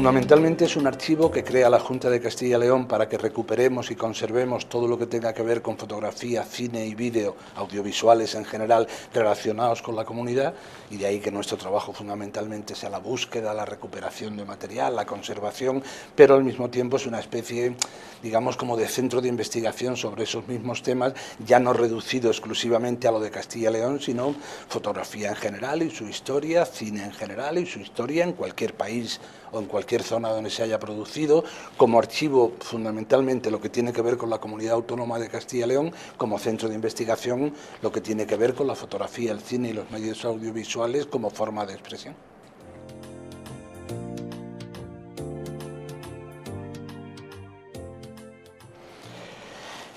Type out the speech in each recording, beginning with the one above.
Fundamentalmente es un archivo que crea la Junta de Castilla y León para que recuperemos y conservemos todo lo que tenga que ver con fotografía, cine y vídeo, audiovisuales en general, relacionados con la comunidad, y de ahí que nuestro trabajo fundamentalmente sea la búsqueda, la recuperación de material, la conservación, pero al mismo tiempo es una especie, digamos, como de centro de investigación sobre esos mismos temas, ya no reducido exclusivamente a lo de Castilla y León, sino fotografía en general y su historia, cine en general y su historia en cualquier país o en cualquier zona donde se haya producido, como archivo fundamentalmente lo que tiene que ver con la Comunidad Autónoma de Castilla y León, como centro de investigación lo que tiene que ver con la fotografía, el cine y los medios audiovisuales como forma de expresión.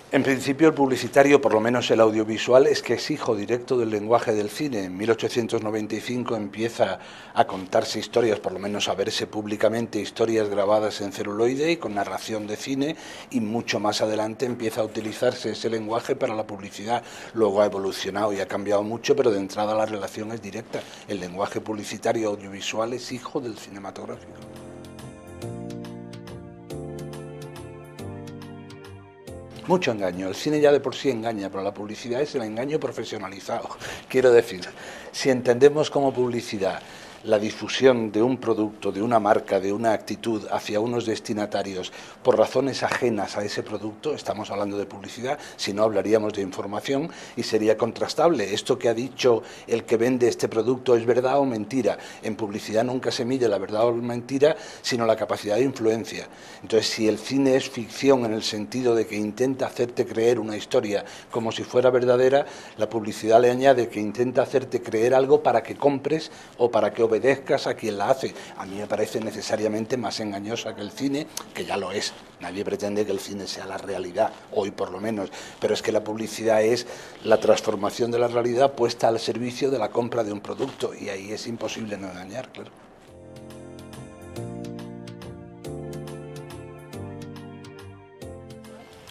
En principio el publicitario, por lo menos el audiovisual, es que es hijo directo del lenguaje del cine. En 1895 empieza a contarse historias, por lo menos a verse públicamente historias grabadas en celuloide y con narración de cine, y mucho más adelante empieza a utilizarse ese lenguaje para la publicidad. Luego ha evolucionado y ha cambiado mucho, pero de entrada la relación es directa. El lenguaje publicitario audiovisual es hijo del cinematográfico. Mucho engaño. El cine ya de por sí engaña, pero la publicidad es el engaño profesionalizado. Quiero decir, si entendemos como publicidad la difusión de un producto, de una marca, de una actitud hacia unos destinatarios por razones ajenas a ese producto, estamos hablando de publicidad, si no hablaríamos de información y sería contrastable. Esto que ha dicho el que vende este producto es verdad o mentira. En publicidad nunca se mide la verdad o la mentira, sino la capacidad de influencia. Entonces, si el cine es ficción en el sentido de que intenta hacerte creer una historia como si fuera verdadera, la publicidad le añade que intenta hacerte creer algo para que compres o para que obedezcas a quien la hace. A mí me parece necesariamente más engañosa que el cine, que ya lo es. Nadie pretende que el cine sea la realidad, hoy por lo menos, pero es que la publicidad es la transformación de la realidad puesta al servicio de la compra de un producto, y ahí es imposible no engañar, claro.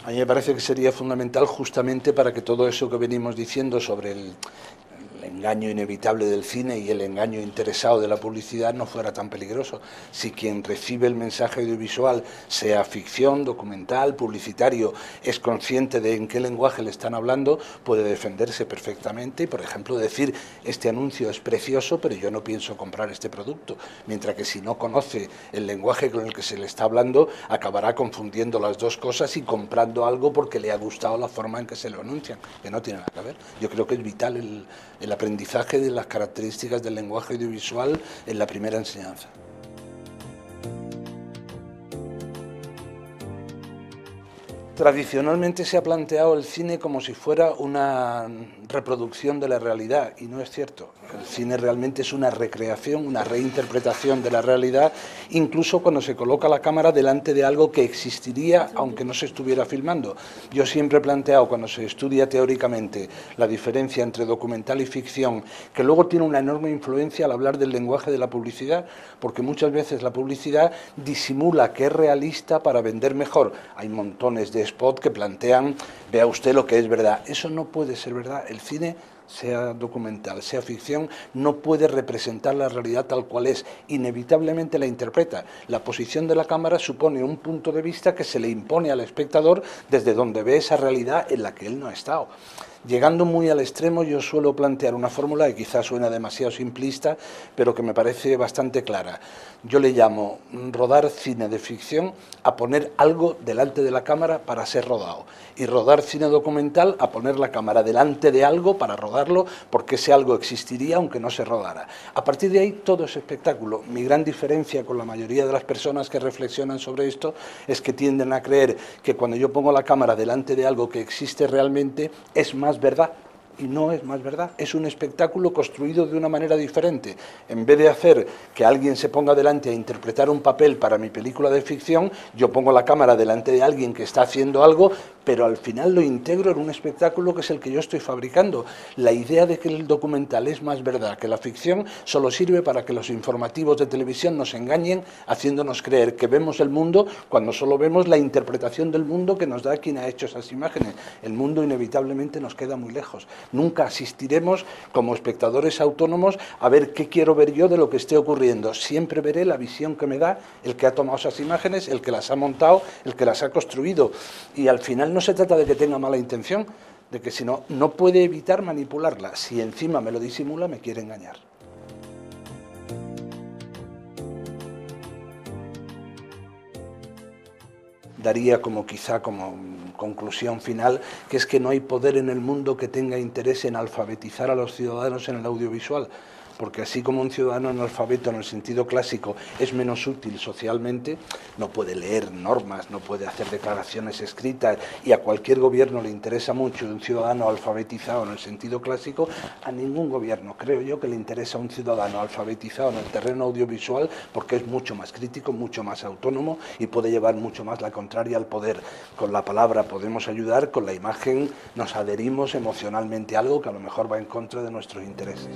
A mí me parece que sería fundamental justamente para que todo eso que venimos diciendo sobre el engaño inevitable del cine y el engaño interesado de la publicidad no fuera tan peligroso. Si quien recibe el mensaje audiovisual, sea ficción, documental, publicitario, es consciente de en qué lenguaje le están hablando, puede defenderse perfectamente y, por ejemplo, decir: este anuncio es precioso, pero yo no pienso comprar este producto. Mientras que si no conoce el lenguaje con el que se le está hablando, acabará confundiendo las dos cosas y comprando algo porque le ha gustado la forma en que se lo anuncian, que no tiene nada que ver. Yo creo que es vital el aprendizaje de las características del lenguaje audiovisual en la primera enseñanza. Tradicionalmente se ha planteado el cine como si fuera una reproducción de la realidad, y no es cierto. El cine realmente es una recreación, una reinterpretación de la realidad, incluso cuando se coloca la cámara delante de algo que existiría aunque no se estuviera filmando. Yo siempre he planteado, cuando se estudia teóricamente la diferencia entre documental y ficción, que luego tiene una enorme influencia al hablar del lenguaje de la publicidad, porque muchas veces la publicidad disimula que es realista para vender mejor. Hay montones de spot que plantean: vea usted lo que es verdad. Eso no puede ser verdad. El cine, sea documental, sea ficción, no puede representar la realidad tal cual es. Inevitablemente la interpreta. La posición de la cámara supone un punto de vista que se le impone al espectador desde donde ve esa realidad en la que él no ha estado. Llegando muy al extremo, yo suelo plantear una fórmula que quizás suena demasiado simplista, pero que me parece bastante clara. Yo le llamo rodar cine de ficción a poner algo delante de la cámara para ser rodado, y rodar cine documental a poner la cámara delante de algo para rodarlo, porque ese algo existiría aunque no se rodara. A partir de ahí todo es espectáculo. Mi gran diferencia con la mayoría de las personas que reflexionan sobre esto es que tienden a creer que cuando yo pongo la cámara delante de algo que existe realmente es más verdad. Y no es más verdad, es un espectáculo construido de una manera diferente. En vez de hacer que alguien se ponga delante a interpretar un papel para mi película de ficción, yo pongo la cámara delante de alguien que está haciendo algo pero al final lo integro en un espectáculo que es el que yo estoy fabricando. La idea de que el documental es más verdad que la ficción solo sirve para que los informativos de televisión nos engañen, haciéndonos creer que vemos el mundo cuando solo vemos la interpretación del mundo que nos da quien ha hecho esas imágenes. El mundo inevitablemente nos queda muy lejos. Nunca asistiremos como espectadores autónomos a ver qué quiero ver yo de lo que esté ocurriendo. Siempre veré la visión que me da el que ha tomado esas imágenes, el que las ha montado, el que las ha construido. Y al final no se trata de que tenga mala intención, de que si no, no puede evitar manipularla. Si encima me lo disimula, me quiere engañar. Daría quizá como conclusión final, que es que no hay poder en el mundo que tenga interés en alfabetizar a los ciudadanos en el audiovisual, porque así como un ciudadano analfabeto en el sentido clásico es menos útil socialmente, no puede leer normas, no puede hacer declaraciones escritas, y a cualquier gobierno le interesa mucho un ciudadano alfabetizado en el sentido clásico, a ningún gobierno creo yo que le interesa un ciudadano alfabetizado en el terreno audiovisual, porque es mucho más crítico, mucho más autónomo y puede llevar mucho más la contraria al poder. Con la palabra podemos ayudar, con la imagen nos adherimos emocionalmente a algo que a lo mejor va en contra de nuestros intereses.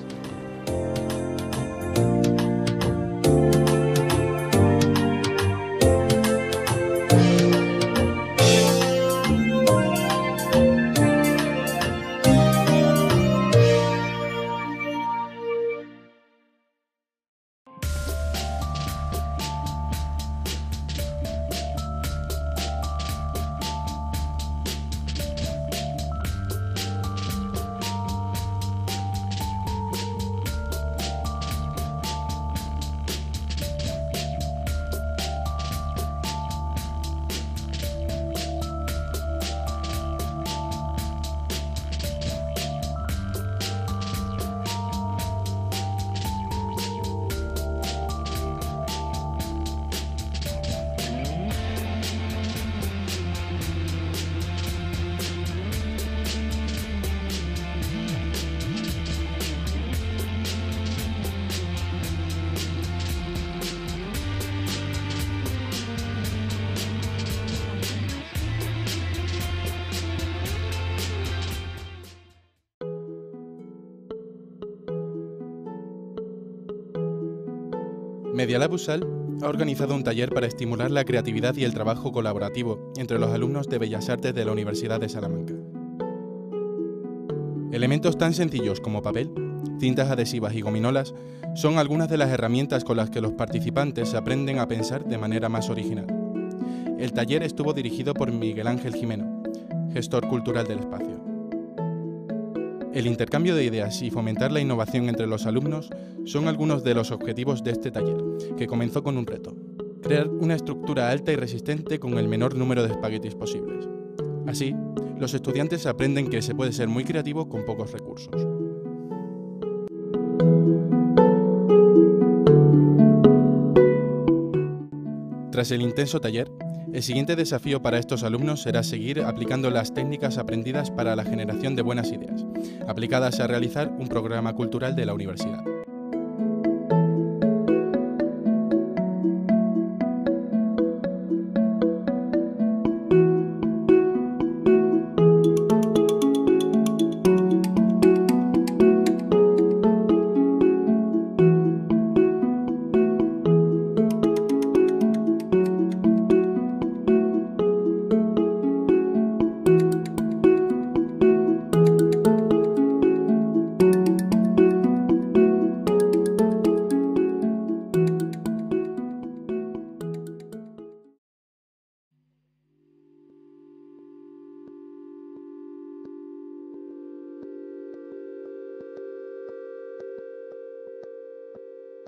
Medialab USAL ha organizado un taller para estimular la creatividad y el trabajo colaborativo entre los alumnos de Bellas Artes de la Universidad de Salamanca. Elementos tan sencillos como papel, cintas adhesivas y gominolas son algunas de las herramientas con las que los participantes aprenden a pensar de manera más original. El taller estuvo dirigido por Miguel Ángel Jimeno, gestor cultural del espacio. El intercambio de ideas y fomentar la innovación entre los alumnos son algunos de los objetivos de este taller, que comenzó con un reto: crear una estructura alta y resistente con el menor número de espaguetis posibles. Así, los estudiantes aprenden que se puede ser muy creativo con pocos recursos. Tras el intenso taller, el siguiente desafío para estos alumnos será seguir aplicando las técnicas aprendidas para la generación de buenas ideas, aplicadas a realizar un programa cultural de la universidad.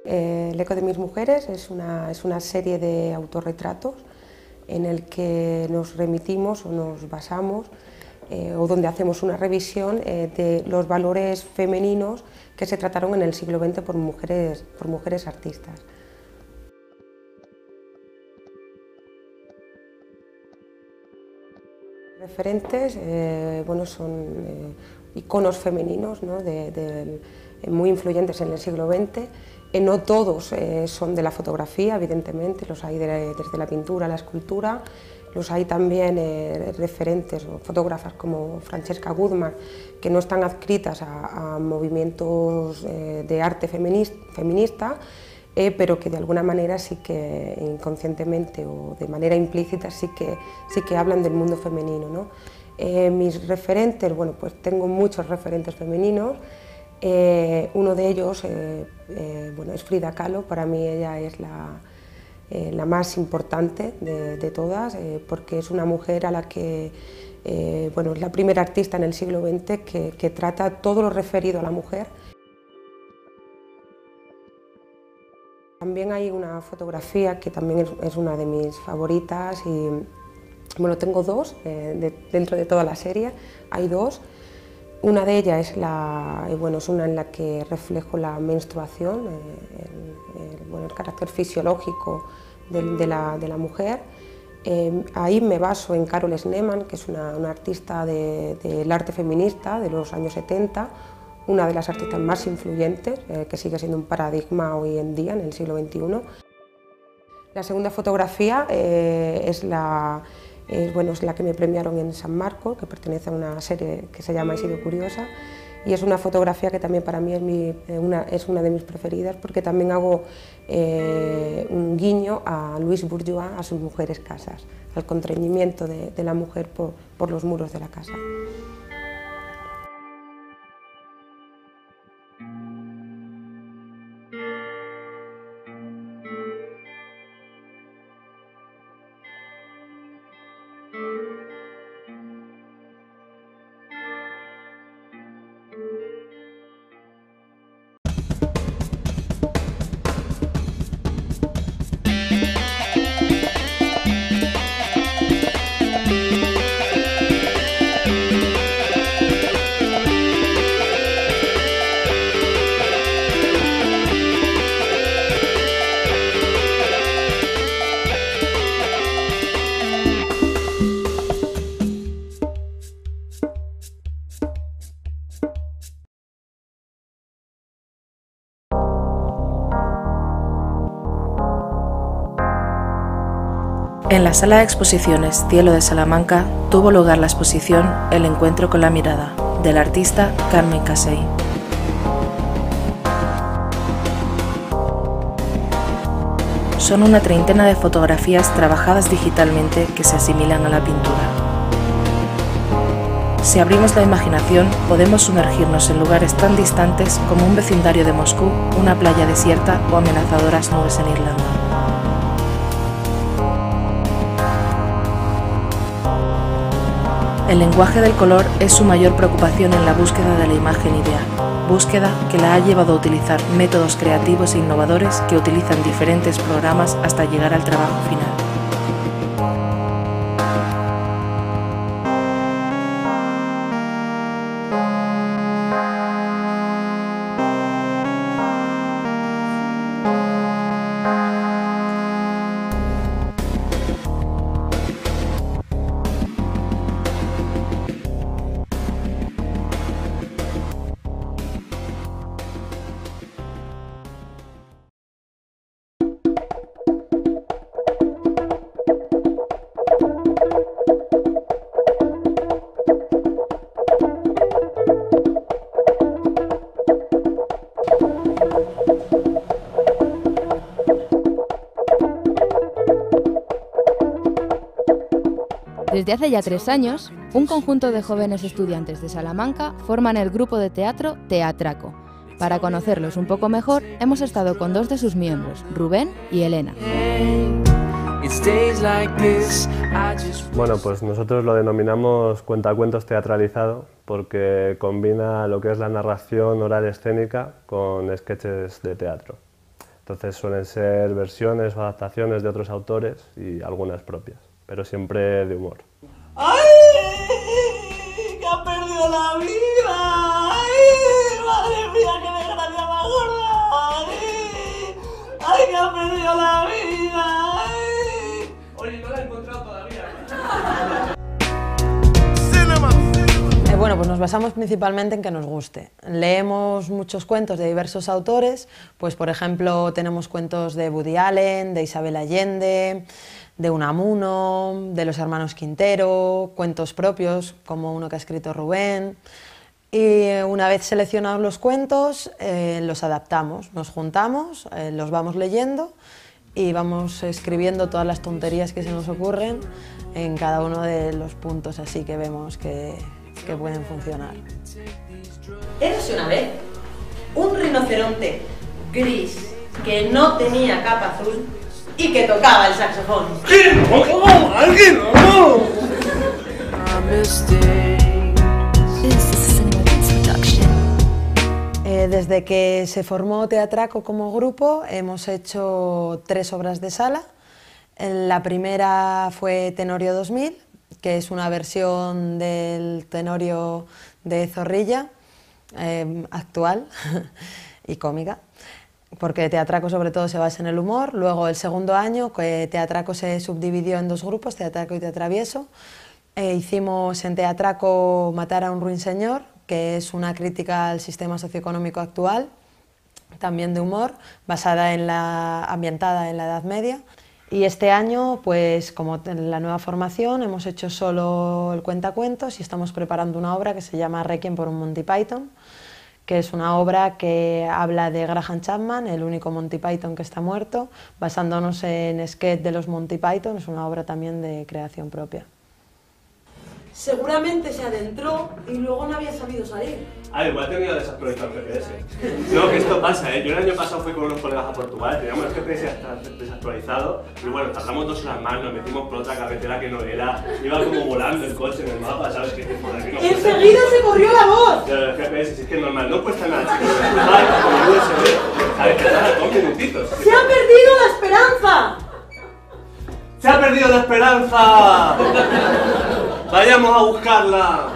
El eco de mis mujeres es una serie de autorretratos en el que nos remitimos o nos basamos o donde hacemos una revisión de los valores femeninos que se trataron en el siglo XX por mujeres artistas. Referentes son iconos femeninos, ¿no? Muy influyentes en el siglo XX. No todos son de la fotografía, evidentemente, los hay desde la pintura, la escultura, Los hay también referentes o fotógrafas como Francesca Guzmán, que no están adscritas a movimientos de arte feminista, pero que de alguna manera sí que inconscientemente o de manera implícita sí que hablan del mundo femenino, ¿no? Mis referentes, bueno, pues tengo muchos referentes femeninos. Uno de ellos bueno, es Frida Kahlo. Para mí ella es la más importante de todas, porque es una mujer a la que bueno, es la primera artista en el siglo XX que trata todo lo referido a la mujer. También hay una fotografía que también es una de mis favoritas y bueno, tengo dos dentro de toda la serie, hay dos. Una de ellas es es una en la que reflejo la menstruación, bueno, el carácter fisiológico de la mujer. Ahí me baso en Carol Schneemann, que es una artista del arte feminista de los años 70, una de las artistas más influyentes, que sigue siendo un paradigma hoy en día, en el siglo XXI. La segunda fotografía es la que me premiaron en San Marcos, que pertenece a una serie que se llama He sido curiosa, y es una fotografía que también para mí es una de mis preferidas, porque también hago un guiño a Louise Bourgeois, a sus mujeres casas, al contrañimiento de la mujer por los muros de la casa. En la sala de exposiciones Cielo de Salamanca tuvo lugar la exposición El encuentro con la mirada, del artista Carmen Casey. Son una treintena de fotografías trabajadas digitalmente que se asimilan a la pintura. Si abrimos la imaginación, podemos sumergirnos en lugares tan distantes como un vecindario de Moscú, una playa desierta o amenazadoras nubes en Irlanda. El lenguaje del color es su mayor preocupación en la búsqueda de la imagen ideal, búsqueda que la ha llevado a utilizar métodos creativos e innovadores que utilizan diferentes programas hasta llegar al trabajo final. Desde hace ya 3 años, un conjunto de jóvenes estudiantes de Salamanca forman el grupo de teatro Teatraco. Para conocerlos un poco mejor, hemos estado con 2 de sus miembros, Rubén y Elena. Bueno, pues nosotros lo denominamos cuentacuentos teatralizado porque combina lo que es la narración oral escénica con sketches de teatro. Entonces suelen ser versiones o adaptaciones de otros autores y algunas propias, pero siempre de humor. ¡Ay! ¡Que ha perdido la vida! ¡Ay! ¡Madre mía, qué desgracia más gorda! ¡Ay! ¡Ay, que ha perdido la vida! ¡Ay! Oye, no la he encontrado todavía. Bueno, pues nos basamos principalmente en que nos guste. Leemos muchos cuentos de diversos autores, pues por ejemplo tenemos cuentos de Woody Allen, de Isabel Allende, de Unamuno, de los hermanos Quintero, cuentos propios, como uno que ha escrito Rubén. Y una vez seleccionados los cuentos, los adaptamos, nos juntamos, los vamos leyendo y vamos escribiendo todas las tonterías que se nos ocurren en cada uno de los puntos así que vemos que pueden funcionar. Érase una vez un rinoceronte gris que no tenía capa azul y que tocaba el saxofón. ¡Alguien no! Desde que se formó Teatraco como grupo hemos hecho 3 obras de sala. La primera fue Tenorio 2000, que es una versión del Tenorio de Zorrilla, actual y cómica, porque Teatraco sobre todo se basa en el humor. Luego el segundo año que Teatraco se subdividió en 2 grupos, Teatraco y Teatravieso. Hicimos en Teatraco Matar a un ruinseñor, que es una crítica al sistema socioeconómico actual, también de humor, ambientada en la Edad Media. Y este año, pues como en la nueva formación, hemos hecho solo el cuentacuentos y estamos preparando una obra que se llama Requiem por un Monty Python, que es una obra que habla de Graham Chapman, el único Monty Python que está muerto, basándonos en sketch de los Monty Python. Es una obra también de creación propia. Seguramente se adentró y luego no había sabido salir. Igual tenía desactualizado el GPS. No, que esto pasa, ¿eh? Yo el año pasado fui con unos colegas a Portugal, teníamos el GPS desactualizado y bueno, tardamos 2 horas más, nos metimos por otra carretera que no era, iba como volando el coche en el mapa, ¿sabes? Que por aquí no ¡enseguida se corrió la voz! El GPS, si es que es normal, no cuesta nada, chicos. Como el USB, ¿sabes? Que tarda 2 minutitos. ¡Se ha perdido la esperanza! ¡Se ha perdido la esperanza! ¡Vayamos a buscarla!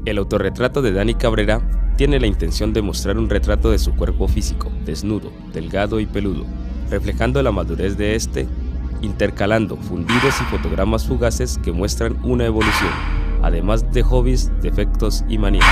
El autorretrato de Dani Cabrera tiene la intención de mostrar un retrato de su cuerpo físico, desnudo, delgado y peludo, reflejando la madurez de este, intercalando fundidos y fotogramas fugaces que muestran una evolución, además de hobbies, defectos y manías.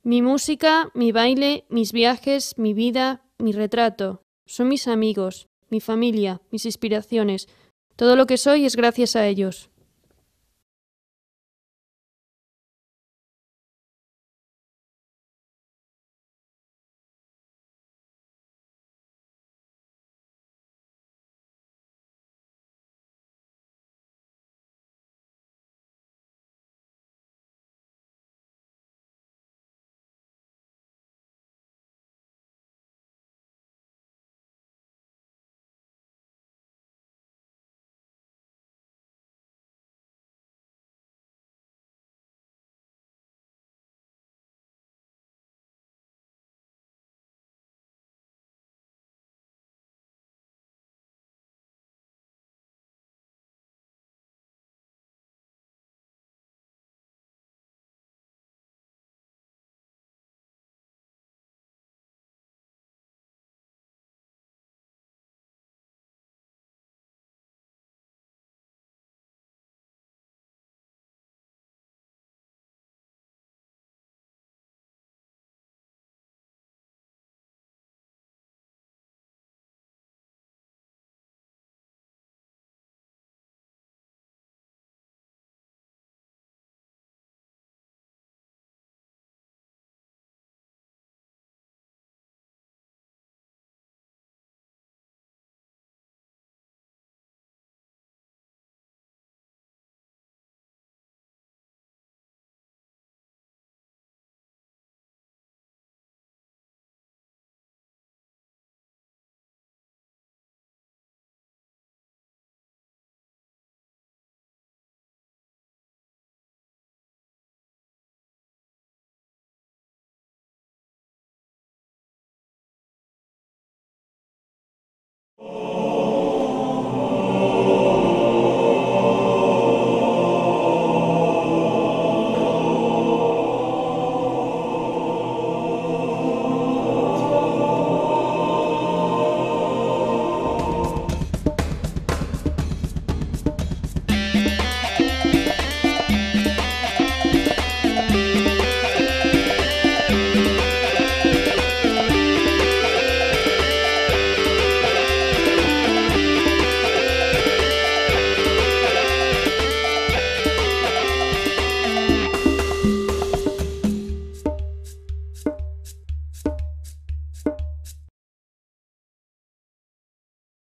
Mi música, mi baile, mis viajes, mi vida, mi retrato. Son mis amigos, mi familia, mis inspiraciones. Todo lo que soy es gracias a ellos.